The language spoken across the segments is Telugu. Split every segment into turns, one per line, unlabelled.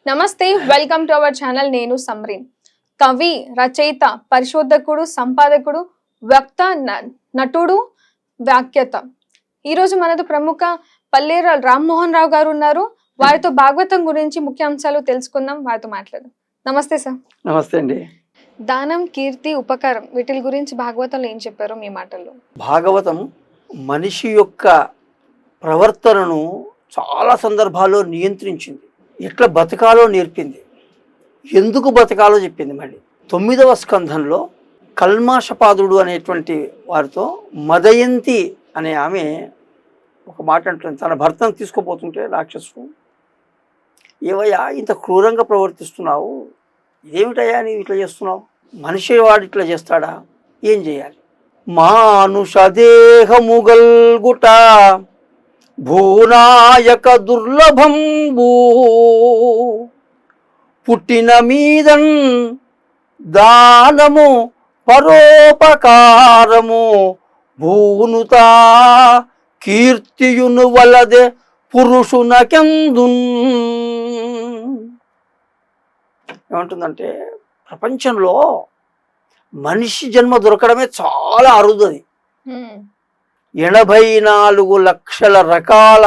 నమస్తే, వెల్కమ్ టు అవర్ ఛానల్. నేను సమ్రీన్. కవి, రచయిత, పరిశోధకుడు, సంపాదకుడు, వక్త, నటుడు, వ్యాఖ్యాత. ఈరోజు మనతో ప్రముఖ పల్లేర రామ్మోహన్ రావు గారు ఉన్నారు. వారితో భాగవతం గురించి ముఖ్యాంశాలు తెలుసుకుందాం, వారితో మాట్లాడదాం. నమస్తే సార్.
నమస్తే అండి.
దానం, కీర్తి, ఉపకారం వీటి గురించి భాగవతంలో ఏం చెప్పారో మీ మాటల్లో.
భాగవతం మనిషి యొక్క ప్రవర్తనను చాలా సందర్భాల్లో నియంత్రించింది. ఎట్లా బతకాలో నేర్పింది, ఎందుకు బతకాలో చెప్పింది. మళ్ళీ 9వ స్కంధంలో కల్మాషపాదుడు అనేటువంటి వారితో మదయంతి అనే ఆమె ఒక మాట అంటుంది. తన భర్తను తీసుకుపోతుంటే రాక్షసుడు, ఏవయ్యా ఇంత క్రూరంగా ప్రవర్తిస్తున్నావు, ఇదేమిటయ్యా నీవు ఇట్లా చేస్తున్నావు, మనిషి వాడు ఇట్లా చేస్తాడా, ఏం చేయాలి? మానుష దేహముగల్గుట భూనాయక దుర్లభంబూ పుట్టిన మీదన్ దానము పరోపకారము భూనుతా కీర్తియును వలదే పురుషునకెందున్. ఏమంటుందంటే, ప్రపంచంలో మనిషి జన్మ దొరకడమే చాలా అరుదది. 84 లక్షల రకాల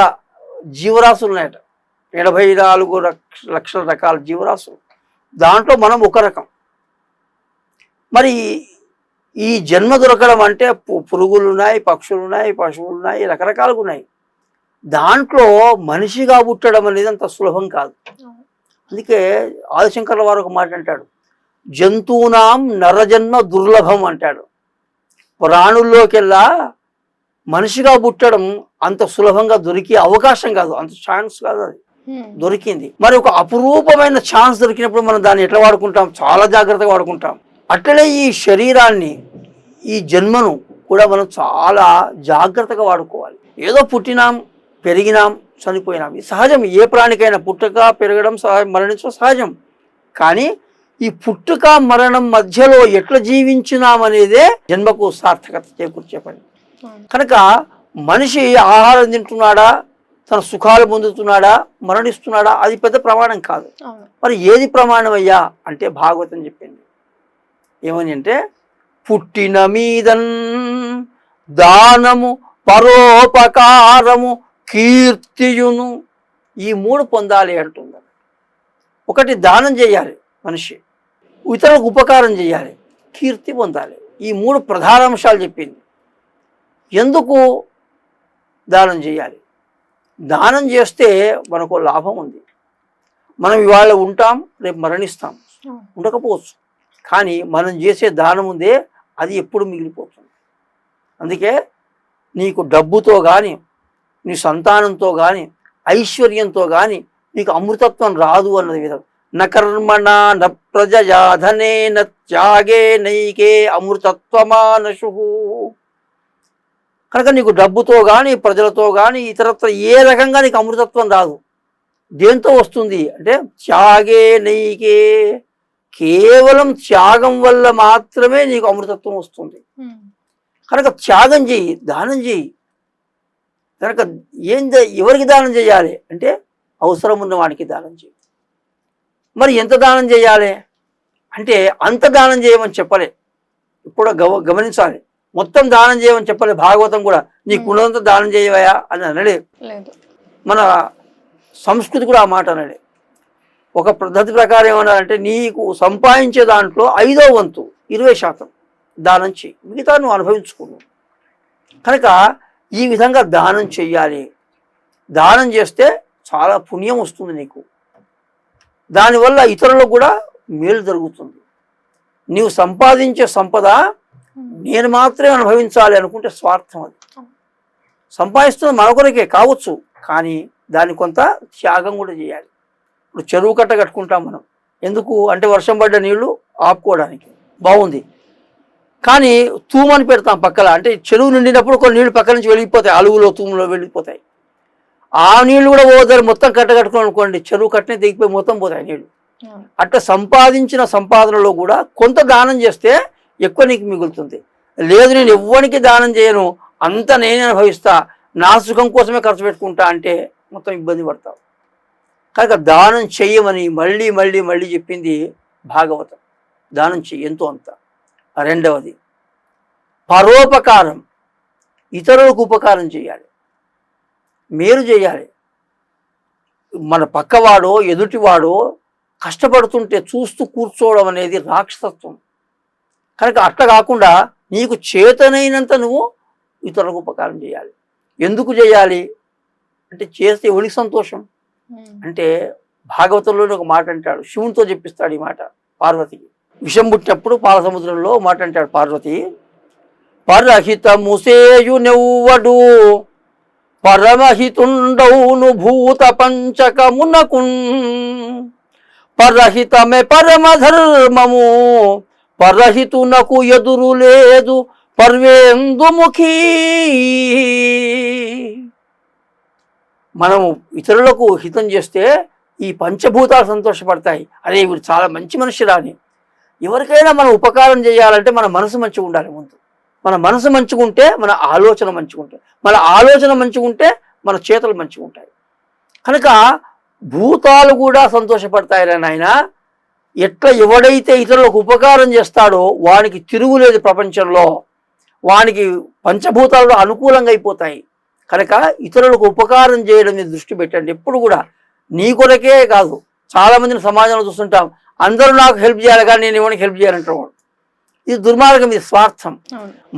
జీవరాశులు ఉన్నాయట. 84 లక్షల రకాల జీవరాశులు, దాంట్లో మనం ఒక రకం. మరి ఈ జన్మ దొరకడం అంటే పురుగులు ఉన్నాయి, పక్షులు ఉన్నాయి, పశువులు ఉన్నాయి, రకరకాలుగా ఉన్నాయి. దాంట్లో మనిషిగా పుట్టడం అనేది అంత సులభం కాదు. అందుకే ఆదిశంకర్ల వారు ఒక మాట అంటాడు, జంతువునాం నరజన్మ దుర్లభం అంటాడు. ప్రాణుల్లోకెల్లా మనిషిగా పుట్టడం అంత సులభంగా దొరికే అవకాశం కాదు, అంత ఛాన్స్ కాదు, అది దొరికింది. మరి ఒక అపురూపమైన ఛాన్స్ దొరికినప్పుడు మనం దాన్ని ఎట్లా వాడుకుంటాం? చాలా జాగ్రత్తగా వాడుకుంటాం. అట్లనే ఈ శరీరాన్ని, ఈ జన్మను కూడా మనం చాలా జాగ్రత్తగా వాడుకోవాలి. ఏదో పుట్టినాం, పెరిగినాం, చనిపోయినాం, ఇది సహజం. ఏ ప్రాణికైనా పుట్టక పెరగడం సహజం, మరణించడం సహజం. కానీ ఈ పుట్టుక మరణం మధ్యలో ఎట్లా జీవించినాం అనేదే జన్మకు సార్థకత చేకూర్చే పని. కనుక మనిషి ఆహారం తింటున్నాడా, తన సుఖాలు పొందుతున్నాడా, మరణిస్తున్నాడా, అది పెద్ద ప్రమాణం కాదు. మరి ఏది ప్రమాణం అయ్యా అంటే భాగవతం చెప్పింది. ఏమని అంటే, పుట్టిన మీదన్ దానము పరోపకారము కీర్తియును, ఈ 3 పొందాలి అంటుంది. ఒకటి దానం చేయాలి మనిషి, ఇతరులకు ఉపకారం చేయాలి, కీర్తి పొందాలి. ఈ 3 ప్రధాన అంశాలు చెప్పింది. ఎందుకు దానం చేయాలి? దానం చేస్తే మనకు లాభం ఉంది. మనం ఇవాళ ఉంటాం, రేపు మరణిస్తాం, ఉండకపోవచ్చు. కానీ మనం చేసే దానం ఉందే, అది ఎప్పుడు మిగిలిపోతుంది. అందుకే నీకు డబ్బుతో కానీ, నీ సంతానంతో కానీ, ఐశ్వర్యంతో కానీ నీకు అమృతత్వం రాదు అన్నది విధం. న కర్మణ న ప్రజయా ధనే న త్యాగే నైకే అమృతత్వమానశు. కనుక నీకు డబ్బుతో కానీ, ప్రజలతో కానీ, ఇతరత్ర ఏ రకంగా నీకు అమృతత్వం రాదు. దేంతో వస్తుంది అంటే త్యాగే నైకే, కేవలం త్యాగం వల్ల మాత్రమే నీకు అమృతత్వం వస్తుంది. కనుక త్యాగం చేయి, దానం చేయి. కనుక ఎవరికి దానం చేయాలి అంటే అవసరం ఉన్న వాడికి దానం చేయి. మరి ఎంత దానం చేయాలి అంటే అంత దానం చేయమని చెప్పలే. ఇప్పుడు గమనించాలి, మొత్తం దానం చేయమని చెప్పలే. భాగవతం కూడా నీకున్నంత దానం చేయవయా అని అనలే. మన సంస్కృతి కూడా ఆ మాట అనలే. ఒక పద్ధతి ప్రకారం ఏమన్నారంటే, నీకు సంపాదించే దాంట్లో 5వ వంతు 20% దానం చేయి, మిగతా నువ్వు అనుభవించుకున్నావు. కనుక ఈ విధంగా దానం చెయ్యాలి. దానం చేస్తే చాలా పుణ్యం వస్తుంది నీకు. దానివల్ల ఇతరులకు కూడా మేలు జరుగుతుంది. నీవు సంపాదించే సంపద నేను మాత్రమే అనుభవించాలి అనుకుంటే స్వార్థం. అది సంపాదిస్తున్నది మరొకరికే కావచ్చు, కానీ దాన్ని కొంత త్యాగం కూడా చేయాలి. ఇప్పుడు చెరువు కట్ట కట్టుకుంటాం మనం, ఎందుకు అంటే వర్షం పడ్డ నీళ్లు ఆపుకోవడానికి, బాగుంది. కానీ తూమని పెడతాం పక్కల, అంటే చెరువు నిండినప్పుడు కొన్ని నీళ్లు పక్క నుంచి వెళ్ళిపోతాయి, అలుగులో తూములో వెళ్ళిపోతాయి. ఆ నీళ్లు కూడా పోతారు. మొత్తం కట్ట కట్టుకోవాలి అనుకోండి, చెరువు కట్టనే దిగిపోయి మొత్తం పోతాయి నీళ్లు. అట్లా సంపాదించిన సంపాదనలో కూడా కొంత దానం చేస్తే ఎక్కువ నీకు మిగులుతుంది. లేదు నేను ఎవ్వరికి దానం చేయను, అంతా నేనే అనుభవిస్తా, నా సుఖం కోసమే ఖర్చు పెట్టుకుంటా అంటే మొత్తం ఇబ్బంది పడతావు. కనుక దానం చెయ్యమని మళ్ళీ మళ్ళీ మళ్ళీ చెప్పింది భాగవతం. దానం చెయ్యి ఎంతో అంత. రెండవది పరోపకారం, ఇతరులకు ఉపకారం చేయాలి, మేలు చేయాలి. మన పక్కవాడో ఎదుటివాడో కష్టపడుతుంటే చూస్తూ కూర్చోవడం అనేది రాక్షసత్వం. కనుక అట్లా కాకుండా నీకు చేతనైనంత నువ్వు ఇతరులకు ఉపకారం చేయాలి. ఎందుకు చేయాలి అంటే చేస్తే ఎవరికి సంతోషం అంటే భాగవతంలోనే ఒక మాట అంటాడు, శివునితో చెప్పిస్తాడు ఈ మాట పార్వతికి. విషం పుట్టినప్పుడు పాల సముద్రంలో మాట అంటాడు పార్వతి, పరహితము సేయునెవ్వడు పరమహితుండవును భూత పంచకమునకున్, పరహితమే పరమధర్మము పరహితునకు ఎదురు లేదు పర్వేందుముఖీ. మనము ఇతరులకు హితం చేస్తే ఈ పంచభూతాలు సంతోషపడతాయి. అరే వీడు చాలా మంచి మనిషిరా అని. ఎవరికైనా మనం ఉపకారం చేయాలంటే మన మనసు మంచిగా ఉండాలి. ముందు మన మనసు మంచిగుంటే మన ఆలోచన మంచిగుంటాయి, మన ఆలోచన మంచిగుంటే మన చేతులు మంచిగా ఉంటాయి. కనుక భూతాలు కూడా సంతోషపడతాయి నాయన. ఎట్లా ఎవడైతే ఇతరులకు ఉపకారం చేస్తాడో వానికి తిరుగులేదు ప్రపంచంలో, వానికి పంచభూతాలు అనుకూలంగా అయిపోతాయి. కనుక ఇతరులకు ఉపకారం చేయడం మీద దృష్టి పెట్టండి ఎప్పుడు కూడా. నీ కొరకే కాదు, చాలామందిని సమాజంలో చూస్తుంటాం, అందరూ నాకు హెల్ప్ చేయాలి కానీ నేను ఎవరికి హెల్ప్ చేయాలంటాడు. ఇది దుర్మార్గం, ఇది స్వార్థం.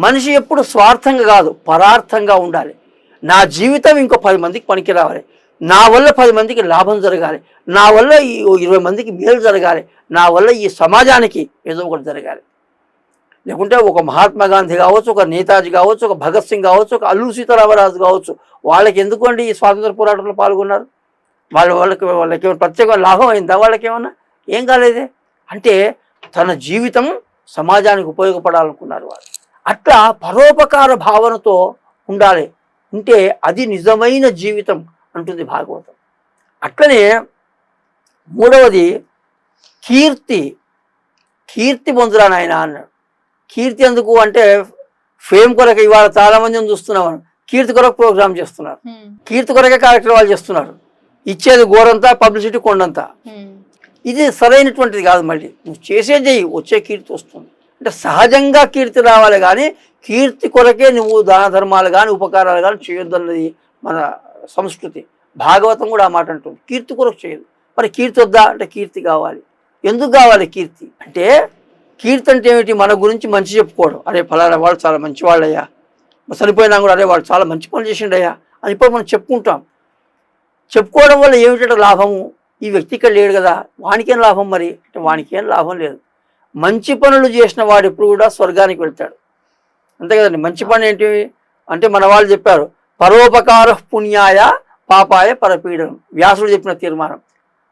మనిషి ఎప్పుడు స్వార్థంగా కాదు పరార్థంగా ఉండాలి. నా జీవితం ఇంకో 10 మందికి పనికి రావాలి, నా వల్ల 10 మందికి లాభం జరగాలి, నా వల్ల ఈ 20 మందికి మేలు జరగాలి, నా వల్ల ఈ సమాజానికి ఏదో ఒకటి జరగాలి. లేకుంటే ఒక మహాత్మా గాంధీ కావచ్చు, ఒక నేతాజీ కావచ్చు, ఒక భగత్ సింగ్ కావచ్చు, ఒక అల్లూరి సీతారామరాజు కావచ్చు, వాళ్ళకి ఎందుకు అండి ఈ స్వాతంత్ర పోరాటంలో పాల్గొన్నారు? వాళ్ళకి ప్రత్యేక లాభం అయిందా? వాళ్ళకేమన్నా ఏం కాలేదే. అంటే తన జీవితం సమాజానికి ఉపయోగపడాలనుకున్నారు వాళ్ళు. అట్లా పరోపకార భావనతో ఉండాలి, ఉంటే అది నిజమైన జీవితం అంటుంది భాగవతం. అట్లనే మూడవది కీర్తి పొందురా నాయన అన్నాడు. కీర్తి ఎందుకు అంటే ఫేమ్ కొరకు. ఇవాళ చాలా మందిని చూస్తున్నాం, కీర్తి కొరకు ప్రోగ్రామ్ చేస్తున్నారు, కీర్తి కొరకే కార్యక్రమాలు చేస్తున్నారు, ఇచ్చేది గోరంతా, పబ్లిసిటీ కొండంతా. ఇది సరైనటువంటిది కాదు. మళ్ళీ నువ్వు చేసే చెయ్యి, వచ్చే కీర్తి వస్తుంది. అంటే సహజంగా కీర్తి రావాలి కానీ కీర్తి కొరకే నువ్వు దాన ధర్మాలు కానీ ఉపకారాలు కానీ చేయొద్దన్నది మన సంస్కృతి. భాగవతం కూడా ఆ మాట అంటుంది, కీర్తి కొరకు చేయదు. మరి కీర్తి వద్దా అంటే కీర్తి కావాలి. ఎందుకు కావాలి కీర్తి అంటే? కీర్తి అంటే ఏమిటి? మన గురించి మంచి చెప్పుకోవడం. అరే ఫలానా వాళ్ళు చాలా మంచివాళ్ళయ్యా, చనిపోయినా కూడా అరే వాళ్ళు చాలా మంచి పనులు చేసిండయ్యా అని ఇప్పుడు మనం చెప్పుకుంటాం. చెప్పుకోవడం వల్ల ఏమిటంటే లాభము? ఈ వ్యక్తి ఇక్కడ లేడు కదా, వానికేం లాభం? మరి అంటే వానికేం లాభం లేదు. మంచి పనులు చేసిన వాడు ఎప్పుడు కూడా స్వర్గానికి వెళ్తాడు, అంతే కదండి. మంచి పని ఏంటి అంటే మన వాళ్ళు చెప్పారు, పరోపకార పుణ్యాయ పాపాయ పరపీడనం. వ్యాసుడు చెప్పిన తీర్మానం,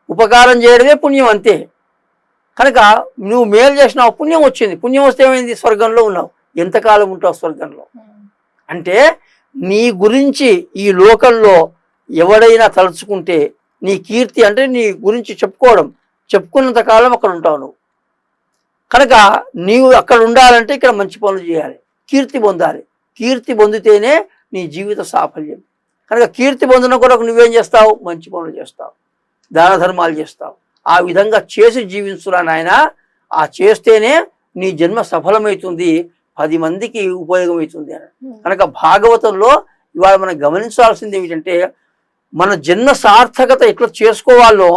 ఉపకారం చేయడమే పుణ్యం, అంతే. కనుక నువ్వు మేలు చేసినావు, పుణ్యం వచ్చింది. పుణ్యం వస్తే ఏమైంది? స్వర్గంలో ఉన్నావు. ఎంతకాలం ఉంటావు స్వర్గంలో? అంటే నీ గురించి ఈ లోకంలో ఎవడైనా తలుచుకుంటే నీ కీర్తి అంటే నీ గురించి చెప్పుకున్నంత కాలం అక్కడ ఉంటావు నువ్వు. కనుక నీవు అక్కడ ఉండాలంటే ఇక్కడ మంచి పనులు చేయాలి, కీర్తి పొందాలి. కీర్తి పొందితేనే నీ జీవిత సాఫల్యం. కనుక కీర్తి పొందిన కొరకు నువ్వేం చేస్తావు? మంచి పనులు చేస్తావు, దాన ధర్మాలు చేస్తావు. ఆ విధంగా చేసి జీవించురా నాయన. ఆ చేస్తేనే నీ జన్మ సఫలమవుతుంది, 10 మందికి ఉపయోగమవుతుంది అని. కనుక భాగవతంలో ఇవాళ మనం గమనించాల్సింది ఏమిటంటే మన జన్మ సార్థకత ఎట్లా చేసుకోవాలో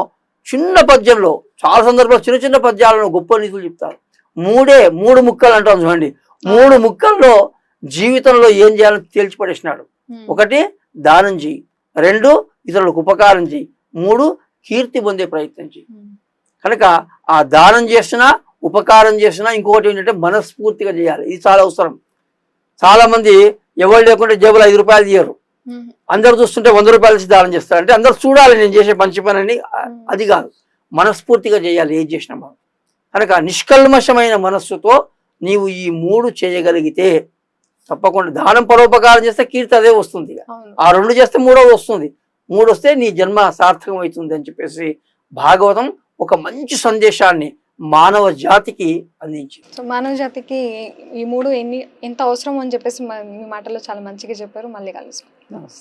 చిన్న పద్యంలో, చాలా సందర్భాలు చిన్న చిన్న పద్యాలను గొప్ప నీతులు చెప్తారు. 3 ముక్కలు అంటాం చూడండి. 3 ముక్కల్లో జీవితంలో ఏం చేయాలని తేల్చిపడేసినాడు. 1 దానం చెయ్యి, 2 ఇతరులకు ఉపకారం చెయ్యి, 3 కీర్తి పొందే ప్రయత్నం చెయ్యి. కనుక ఆ దానం చేసినా ఉపకారం చేసినా ఇంకొకటి ఏంటంటే మనస్ఫూర్తిగా చేయాలి. ఇది చాలా అవసరం. చాలా మంది ఎవరు లేకుంటే జేబులో 5 రూపాయలు తీయరు, అందరు చూస్తుంటే 100 రూపాయలు ఇచ్చి దానం చేస్తారు. అంటే అందరు చూడాలి నేను చేసే మంచి పని అని. అది కాదు, మనస్ఫూర్తిగా చేయాలి ఏది చేసినా మనం. కనుక నిష్కల్మషమైన మనస్సుతో నీవు ఈ 3 చేయగలిగితే తప్పకుండా దానం పరోపకారం చేస్తే కీర్తి అదే వస్తుంది. ఆ 2 చేస్తే 3వ వస్తుంది. 3 వస్తే నీ జన్మ సార్థకం అవుతుంది అని చెప్పేసి భాగవతం ఒక మంచి సందేశాన్ని మానవ జాతికి అందించింది.
సో మానవ జాతికి ఈ 3 ఎంత అవసరం అని చెప్పేసి మీ మాటల్లో చాలా మంచిగా చెప్పారు. మళ్ళీ కలుసుకుంటాం.
నమస్తే.